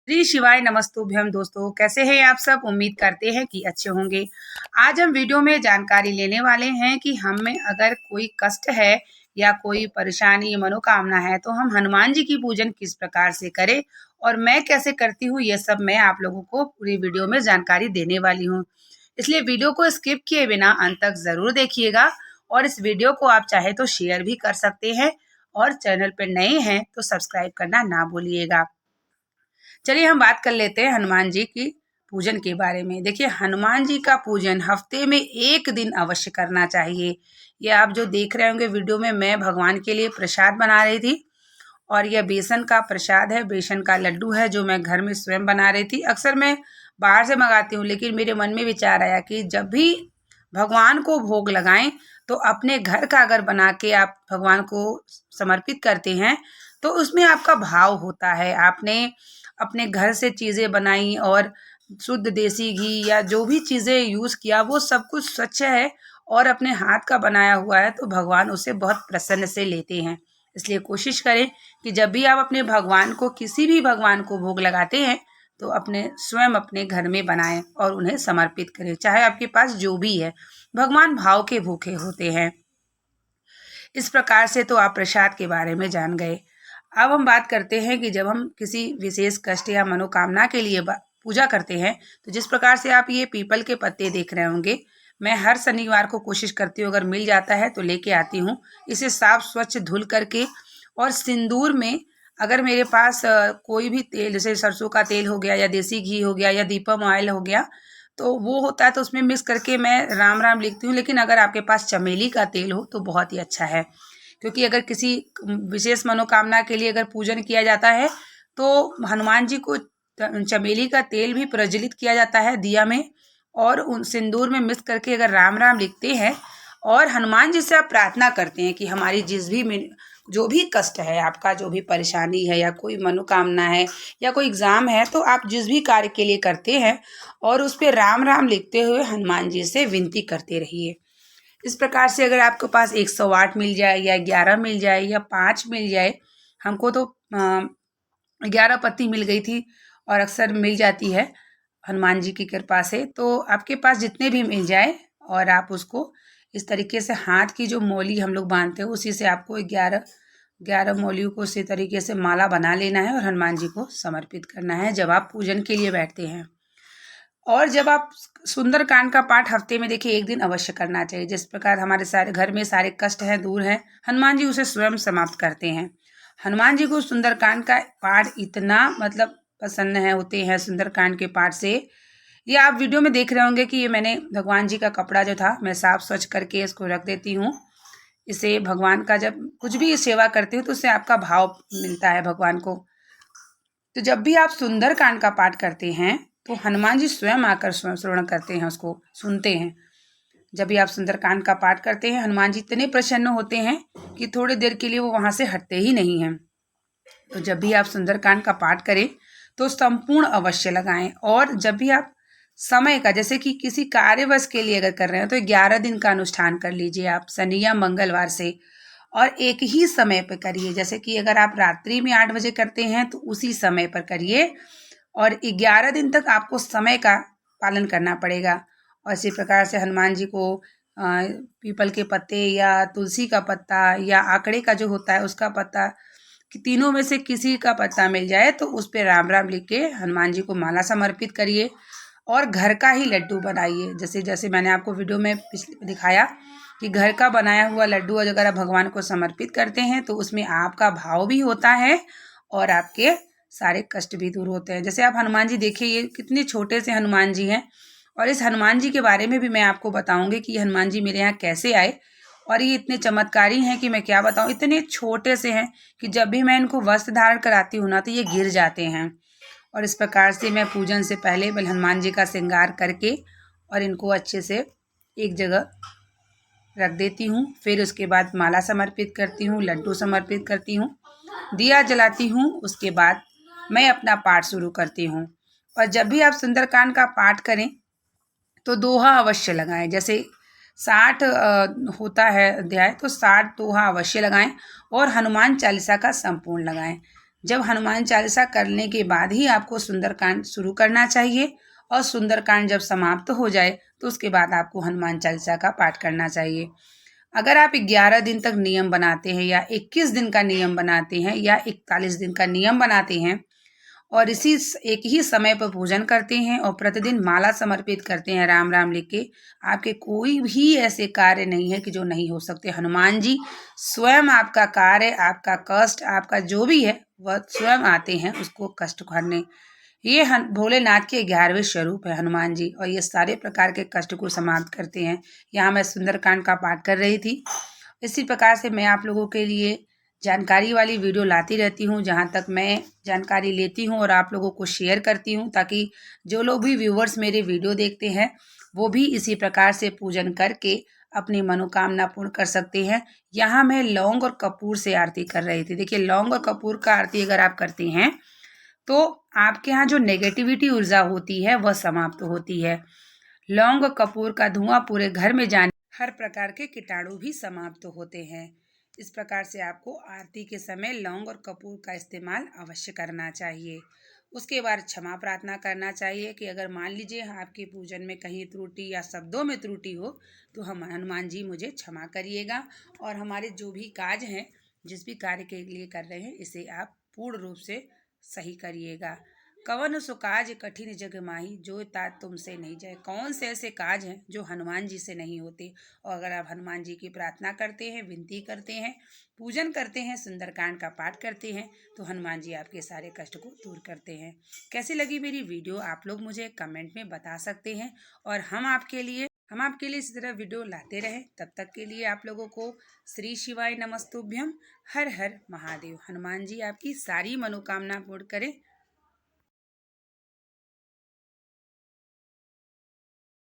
श्री शिवाय नमस्तुभ्यम। दोस्तों, कैसे हैं आप सब? उम्मीद करते हैं कि अच्छे होंगे। आज हम वीडियो में जानकारी लेने वाले हैं कि हम में अगर कोई कष्ट है या कोई परेशानी मनोकामना है तो हम हनुमान जी की पूजन किस प्रकार से करें और मैं कैसे करती हूँ, ये सब मैं आप लोगों को पूरी वीडियो में जानकारी देने वाली हूँ। इसलिए वीडियो को स्किप किए बिना अंत तक जरूर देखिएगा और इस वीडियो को आप चाहे तो शेयर भी कर सकते हैं और चैनल पर नए हैं तो सब्सक्राइब करना ना भूलिएगा। चलिए हम बात कर लेते हैं हनुमान जी की पूजन के बारे में। देखिए, हनुमान जी का पूजन हफ्ते में एक दिन अवश्य करना चाहिए। ये आप जो देख रहे होंगे वीडियो में, मैं भगवान के लिए प्रसाद बना रही थी और यह बेसन का प्रसाद है, बेसन का लड्डू है जो मैं घर में स्वयं बना रही थी। अक्सर मैं बाहर से मंगाती हूँ, लेकिन मेरे मन में विचार आया कि जब भी भगवान को भोग लगाएं तो अपने घर का अगर बना के आप भगवान को समर्पित करते हैं तो उसमें आपका भाव होता है। आपने अपने घर से चीज़ें बनाई और शुद्ध देसी घी या जो भी चीज़ें यूज़ किया वो सब कुछ स्वच्छ है और अपने हाथ का बनाया हुआ है, तो भगवान उसे बहुत प्रसन्न से लेते हैं। इसलिए कोशिश करें कि जब भी आप अपने भगवान को, किसी भी भगवान को भोग लगाते हैं तो अपने स्वयं अपने घर में बनाएं और उन्हें समर्पित करें, चाहे आपके पास जो भी है। भगवान भाव के भूखे होते हैं। इस प्रकार से तो आप प्रसाद के बारे में जान गए। अब हम बात करते हैं कि जब हम किसी विशेष कष्ट या मनोकामना के लिए पूजा करते हैं तो जिस प्रकार से आप ये पीपल के पत्ते देख रहे होंगे, मैं हर शनिवार को कोशिश करती हूँ, अगर मिल जाता है तो लेके आती हूँ। इसे साफ स्वच्छ धुल करके और सिंदूर में, अगर मेरे पास कोई भी तेल, जैसे सरसों का तेल हो गया या देसी घी हो गया या दीपम ऑयल हो गया, तो वो होता है तो उसमें मिक्स करके मैं राम राम लिखती हूँ। लेकिन अगर आपके पास चमेली का तेल हो तो बहुत ही अच्छा है, क्योंकि अगर किसी विशेष मनोकामना के लिए अगर पूजन किया जाता है तो हनुमान जी को चमेली का तेल भी प्रज्वलित किया जाता है दिया में, और उन सिंदूर में मिक्स करके अगर राम राम लिखते हैं और हनुमान जी से आप प्रार्थना करते हैं कि हमारी जिस भी जो भी कष्ट है, आपका जो भी परेशानी है या कोई मनोकामना है या कोई एग्ज़ाम है, तो आप जिस भी कार्य के लिए करते हैं और उस पर राम राम लिखते हुए हनुमान जी से विनती करते रहिए। इस प्रकार से अगर आपके पास 108 मिल जाए या 11 मिल जाए या 5 मिल जाए, हमको तो 11 पत्ती मिल गई थी और अक्सर मिल जाती है हनुमान जी की कृपा से। तो आपके पास जितने भी मिल जाए और आप उसको इस तरीके से हाथ की जो मौली हम लोग बांधते हैं उसी से आपको 11 मौलियों को उसी तरीके से माला बना लेना है और हनुमान जी को समर्पित करना है जब आप पूजन के लिए बैठते हैं। और जब आप सुंदरकांड का पाठ हफ्ते में, देखिए, एक दिन अवश्य करना चाहिए। जिस प्रकार हमारे सारे घर में सारे कष्ट हैं दूर हैं, हनुमान जी उसे स्वयं समाप्त करते हैं। हनुमान जी को सुंदरकांड का पाठ इतना प्रसन्न है होते हैं सुंदरकांड के पाठ से। ये आप वीडियो में देख रहे होंगे कि ये मैंने भगवान जी का कपड़ा जो था मैं साफ स्वच्छ करके इसको रख देती हूँ। इसे भगवान का जब कुछ भी सेवा करती हूँ तो उससे आपका भाव मिलता है भगवान को। तो जब भी आप सुंदरकांड का पाठ करते हैं तो हनुमान जी स्वयं आकर श्रवण करते हैं, उसको सुनते हैं। जब भी आप सुंदरकांड का पाठ करते हैं, हनुमान जी इतने प्रसन्न होते हैं कि थोड़ी देर के लिए वो वहाँ से हटते ही नहीं हैं। तो जब भी आप सुंदरकांड का पाठ करें तो संपूर्ण अवश्य लगाएं। और जब भी आप समय का, जैसे कि किसी कार्यवश के लिए अगर कर रहे हैं तो 11 दिन का अनुष्ठान कर लीजिए आप, शनि या मंगलवार से, और एक ही समय पर करिए। जैसे कि अगर आप रात्रि में 8 बजे करते हैं तो उसी समय पर करिए और 11 दिन तक आपको समय का पालन करना पड़ेगा। और इसी प्रकार से हनुमान जी को पीपल के पत्ते या तुलसी का पत्ता या आकड़े का जो होता है उसका पत्ता, कि तीनों में से किसी का पत्ता मिल जाए तो उस पर राम राम लिख के हनुमान जी को माला समर्पित करिए और घर का ही लड्डू बनाइए। जैसे जैसे मैंने आपको वीडियो में पिछले दिखाया कि घर का बनाया हुआ लड्डू अगर आप भगवान को समर्पित करते हैं तो उसमें आपका भाव भी होता है और आपके सारे कष्ट भी दूर होते हैं। जैसे आप हनुमान जी देखिए, ये कितने छोटे से हनुमान जी हैं। और इस हनुमान जी के बारे में भी मैं आपको बताऊंगी कि हनुमान जी मेरे यहाँ कैसे आए, और ये इतने चमत्कारी हैं कि मैं क्या बताऊं। इतने छोटे से हैं कि जब भी मैं इनको वस्त्र धारण कराती हूँ ना तो ये गिर जाते हैं। और इस प्रकार से मैं पूजन से पहले हनुमान जी का श्रृंगार करके और इनको अच्छे से एक जगह रख देती हूँ। फिर उसके बाद माला समर्पित करती हूँ, लड्डू समर्पित करती हूँ, दिया जलाती हूँ। उसके बाद मैं अपना पाठ शुरू करती हूँ। और जब भी आप सुंदरकांड का पाठ करें तो दोहा अवश्य लगाएं। जैसे 60 होता है अध्याय, तो 60 दोहा अवश्य लगाएं और हनुमान चालीसा का संपूर्ण लगाएं। जब हनुमान चालीसा करने के बाद ही आपको सुंदरकांड शुरू करना चाहिए और सुंदरकांड जब समाप्त हो जाए तो उसके बाद आपको हनुमान चालीसा का पाठ करना चाहिए। अगर आप 11 दिन तक नियम बनाते हैं या 21 दिन का नियम बनाते हैं या 41 दिन का नियम बनाते हैं और इसी एक ही समय पर पूजन करते हैं और प्रतिदिन माला समर्पित करते हैं राम राम लिख के, आपके कोई भी ऐसे कार्य नहीं है कि जो नहीं हो सकते। हनुमान जी स्वयं आपका कार्य, आपका कष्ट, आपका जो भी है वह स्वयं आते हैं उसको कष्ट करने। ये भोलेनाथ के 11वें स्वरूप है हनुमान जी, और ये सारे प्रकार के कष्ट को समाप्त करते हैं। यहाँ मैं सुंदरकांड का पाठ कर रही थी। इसी प्रकार से मैं आप लोगों के लिए जानकारी वाली वीडियो लाती रहती हूँ, जहाँ तक मैं जानकारी लेती हूँ और आप लोगों को शेयर करती हूँ, ताकि जो लोग भी व्यूवर्स मेरे वीडियो देखते हैं वो भी इसी प्रकार से पूजन करके अपनी मनोकामना पूर्ण कर सकते हैं। यहाँ मैं लौंग और कपूर से आरती कर रही थी। देखिए, लौंग और कपूर का आरती अगर आप करते हैं तो आपके यहाँ जो नेगेटिविटी ऊर्जा होती है वह समाप्त होती है। लौंग और कपूर का धुआं पूरे घर में जाने हर प्रकार के कीटाणु भी समाप्त होते हैं। इस प्रकार से आपको आरती के समय लौंग और कपूर का इस्तेमाल अवश्य करना चाहिए। उसके बाद क्षमा प्रार्थना करना चाहिए कि अगर मान लीजिए आपके पूजन में कहीं त्रुटि या शब्दों में त्रुटि हो तो हम हनुमान जी मुझे क्षमा करिएगा, और हमारे जो भी कार्य हैं, जिस भी कार्य के लिए कर रहे हैं, इसे आप पूर्ण रूप से सही करिएगा। कवन सो काज कठिन जग माही, जो तात तुमसे नहीं जाए। कौन से ऐसे काज हैं जो हनुमान जी से नहीं होते। और अगर आप हनुमान जी की प्रार्थना करते हैं, विनती करते हैं, पूजन करते हैं, सुंदरकांड का पाठ करते हैं, तो हनुमान जी आपके सारे कष्ट को दूर करते हैं। कैसी लगी मेरी वीडियो आप लोग मुझे कमेंट में बता सकते हैं, और हम आपके लिए इसी तरह वीडियो लाते रहें। तब तक के लिए आप लोगों को श्री शिवाय नमस्तुभ्यम। हर हर महादेव। हनुमान जी आपकी सारी मनोकामना पूर्ण करें।